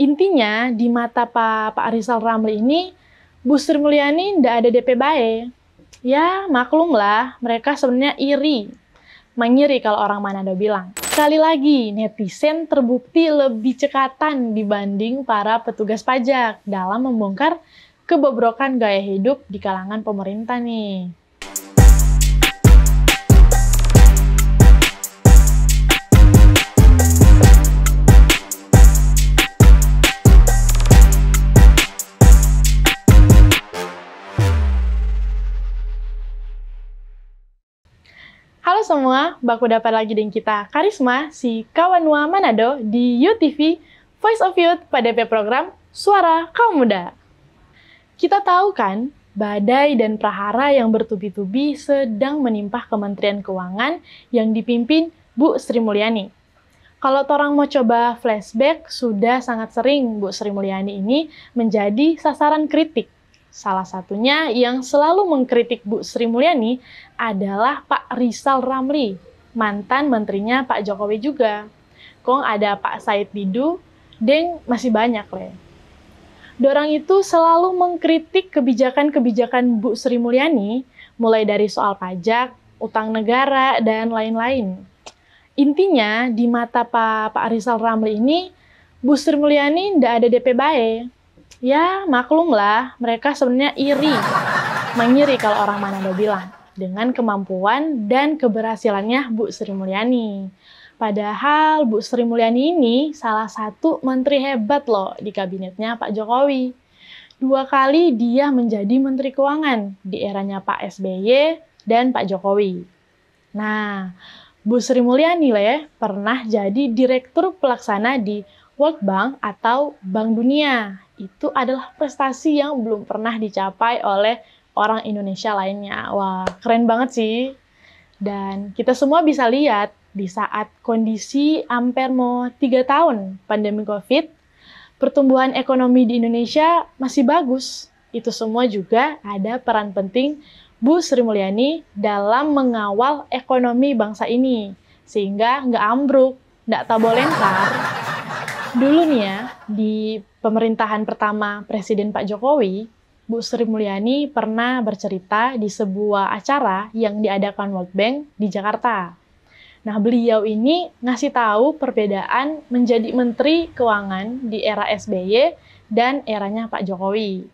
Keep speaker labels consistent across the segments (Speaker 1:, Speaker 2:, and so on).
Speaker 1: Intinya, di mata Pak Rizal Ramli ini, Bu Sri Mulyani ndak ada DP bae. Ya, maklum lah, mereka sebenarnya iri. Mengiri kalau orang Manado bilang. Sekali lagi, netizen terbukti lebih cekatan dibanding para petugas pajak dalam membongkar kebobrokan gaya hidup di kalangan pemerintah nih. Halo semua, baku dapat lagi dengan kita Karisma, si Kawanua Manado di UTV Voice of Youth pada program Suara Kaum Muda. Kita tahu kan, badai dan prahara yang bertubi-tubi sedang menimpa Kementerian Keuangan yang dipimpin Bu Sri Mulyani. Kalau orang mau coba flashback, sudah sangat sering Bu Sri Mulyani ini menjadi sasaran kritik. Salah satunya yang selalu mengkritik Bu Sri Mulyani adalah Pak Rizal Ramli, mantan menterinya Pak Jokowi juga. Kong ada Pak Said Didu, dan masih banyak leh. Dorang itu selalu mengkritik kebijakan-kebijakan Bu Sri Mulyani, mulai dari soal pajak, utang negara, dan lain-lain. Intinya, di mata Pak Rizal Ramli ini, Bu Sri Mulyani ndak ada DP bae. Ya, maklum lah, mereka sebenarnya iri. Mengiri kalau orang Manado bilang, dengan kemampuan dan keberhasilannya Bu Sri Mulyani. Padahal Bu Sri Mulyani ini salah satu menteri hebat loh di kabinetnya Pak Jokowi. 2 kali dia menjadi Menteri Keuangan di eranya Pak SBY dan Pak Jokowi. Nah, Bu Sri Mulyani pernah jadi Direktur Pelaksana di World Bank atau Bank Dunia. Itu adalah prestasi yang belum pernah dicapai oleh orang Indonesia lainnya. Wah, keren banget sih. Dan kita semua bisa lihat di saat kondisi hampir mau 3 tahun pandemi COVID, pertumbuhan ekonomi di Indonesia masih bagus. Itu semua juga ada peran penting Bu Sri Mulyani dalam mengawal ekonomi bangsa ini, sehingga nggak ambruk, nggak tabolengkar. Dulu nih ya, di pemerintahan pertama Presiden Pak Jokowi, Bu Sri Mulyani pernah bercerita di sebuah acara yang diadakan World Bank di Jakarta. Nah, beliau ini ngasih tahu perbedaan menjadi Menteri Keuangan di era SBY dan eranya Pak Jokowi.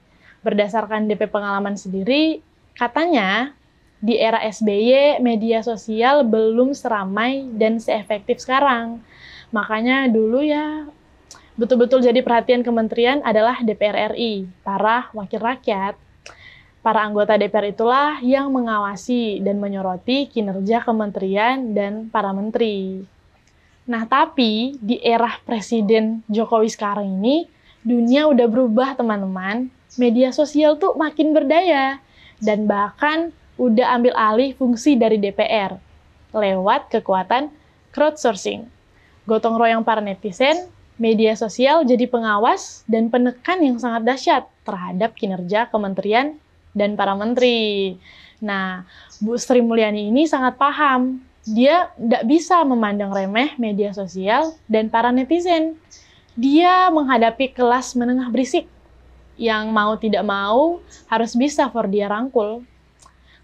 Speaker 1: Berdasarkan DP pengalaman sendiri, katanya di era SBY media sosial belum seramai dan seefektif sekarang. Makanya dulu ya betul-betul jadi perhatian kementerian adalah DPR RI, para wakil rakyat. Para anggota DPR itulah yang mengawasi dan menyoroti kinerja kementerian dan para menteri. Nah, tapi di era Presiden Jokowi sekarang ini, dunia udah berubah teman-teman. Media sosial tuh makin berdaya, dan bahkan udah ambil alih fungsi dari DPR, lewat kekuatan crowdsourcing. Gotong royong para netizen, media sosial jadi pengawas dan penekan yang sangat dahsyat terhadap kinerja kementerian dan para menteri. Nah, Bu Sri Mulyani ini sangat paham. Dia tidak bisa memandang remeh media sosial dan para netizen. Dia menghadapi kelas menengah berisik yang mau tidak mau harus bisa for dia rangkul.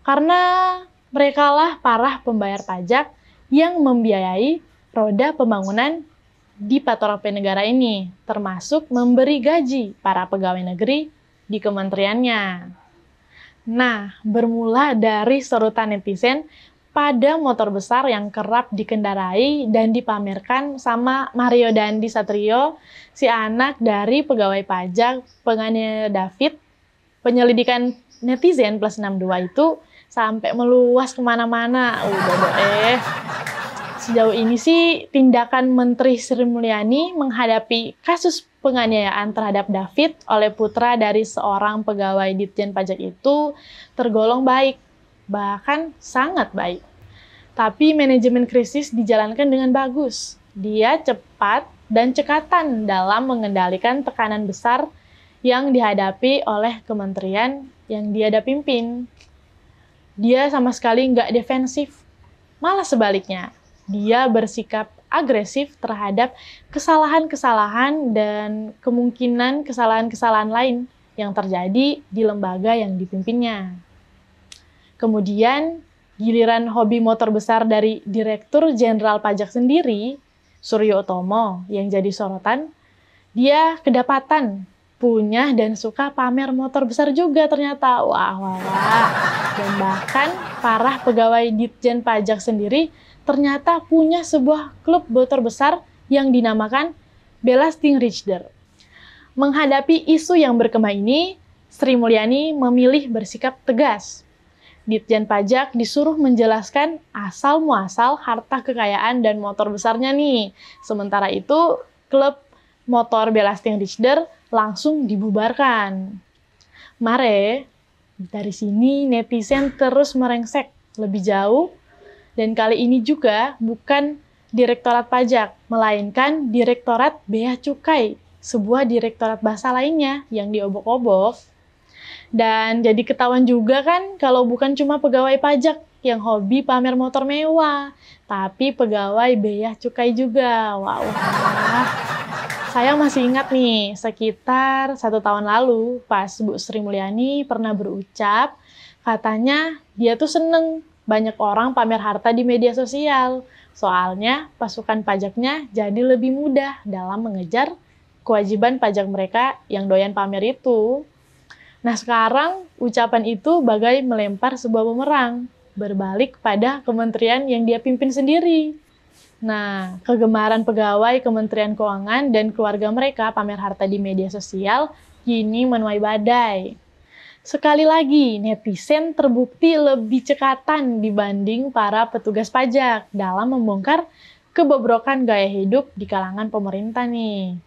Speaker 1: Karena merekalah para pembayar pajak yang membiayai roda pembangunan di 4 negara ini, termasuk memberi gaji para pegawai negeri di kementeriannya. Nah, bermula dari sorotan netizen pada motor besar yang kerap dikendarai dan dipamerkan sama Mario Dandi Satrio, si anak dari pegawai pajak penganiaya David. Penyelidikan netizen plus 62 itu sampai meluas kemana-mana. Sejauh ini sih, tindakan Menteri Sri Mulyani menghadapi kasus penganiayaan terhadap David oleh putra dari seorang pegawai Ditjen Pajak itu tergolong baik, bahkan sangat baik. Tapi manajemen krisis dijalankan dengan bagus. Dia cepat dan cekatan dalam mengendalikan tekanan besar yang dihadapi oleh kementerian yang dia pimpin. Dia sama sekali nggak defensif, malah sebaliknya. Dia bersikap agresif terhadap kesalahan-kesalahan dan kemungkinan kesalahan-kesalahan lain yang terjadi di lembaga yang dipimpinnya. Kemudian, giliran hobi motor besar dari Direktur Jenderal Pajak sendiri, Suryo Utomo, yang jadi sorotan, dia kedapatan punya dan suka pamer motor besar juga ternyata. Wah. Dan bahkan para pegawai Ditjen Pajak sendiri ternyata punya sebuah klub motor besar yang dinamakan Belastingrichter. Menghadapi isu yang berkembang ini, Sri Mulyani memilih bersikap tegas. Ditjen Pajak disuruh menjelaskan asal-muasal harta kekayaan dan motor besarnya nih. Sementara itu, klub motor Belastingrichter langsung dibubarkan. Mare, dari sini netizen terus merengsek lebih jauh, dan kali ini juga bukan Direktorat Pajak, melainkan Direktorat Bea Cukai, sebuah direktorat bahasa lainnya yang diobok-obok. Dan jadi ketahuan juga kan kalau bukan cuma pegawai pajak yang hobi pamer motor mewah, tapi pegawai Bea Cukai juga. Wah. Saya masih ingat nih, sekitar 1 tahun lalu pas Bu Sri Mulyani pernah berucap, katanya dia tuh seneng banyak orang pamer harta di media sosial. Soalnya pasukan pajaknya jadi lebih mudah dalam mengejar kewajiban pajak mereka yang doyan pamer itu. Nah sekarang ucapan itu bagai melempar sebuah bumerang, berbalik pada kementerian yang dia pimpin sendiri. Nah, kegemaran pegawai Kementerian Keuangan dan keluarga mereka pamer harta di media sosial kini menuai badai. Sekali lagi, netizen terbukti lebih cekatan dibanding para petugas pajak dalam membongkar kebobrokan gaya hidup di kalangan pemerintah nih.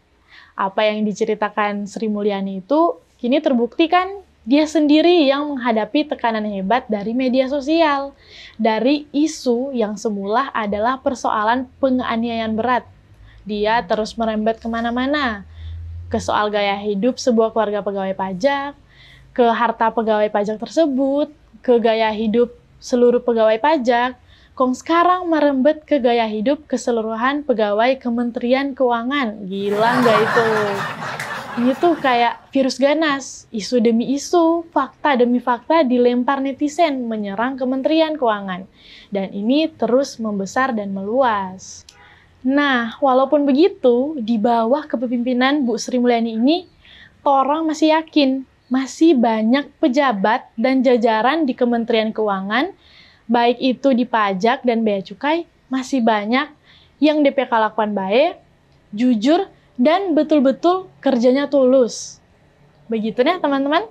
Speaker 1: Apa yang diceritakan Sri Mulyani itu kini terbukti kan dia sendiri yang menghadapi tekanan hebat dari media sosial, dari isu yang semula adalah persoalan penganiayaan berat. Dia terus merembet kemana-mana, ke soal gaya hidup sebuah keluarga pegawai pajak, ke harta pegawai pajak tersebut, ke gaya hidup seluruh pegawai pajak, sekarang merembet ke gaya hidup keseluruhan pegawai Kementerian Keuangan. Gila nggak itu? Ini tuh kayak virus ganas, isu demi isu, fakta demi fakta dilempar netizen menyerang Kementerian Keuangan. Dan ini terus membesar dan meluas. Nah, walaupun begitu, di bawah kepemimpinan Bu Sri Mulyani ini, orang masih yakin, masih banyak pejabat dan jajaran di Kementerian Keuangan, baik itu di pajak dan bea cukai, masih banyak yang DP kelakuan baik, jujur, dan betul-betul kerjanya tulus. Begitu deh teman-teman.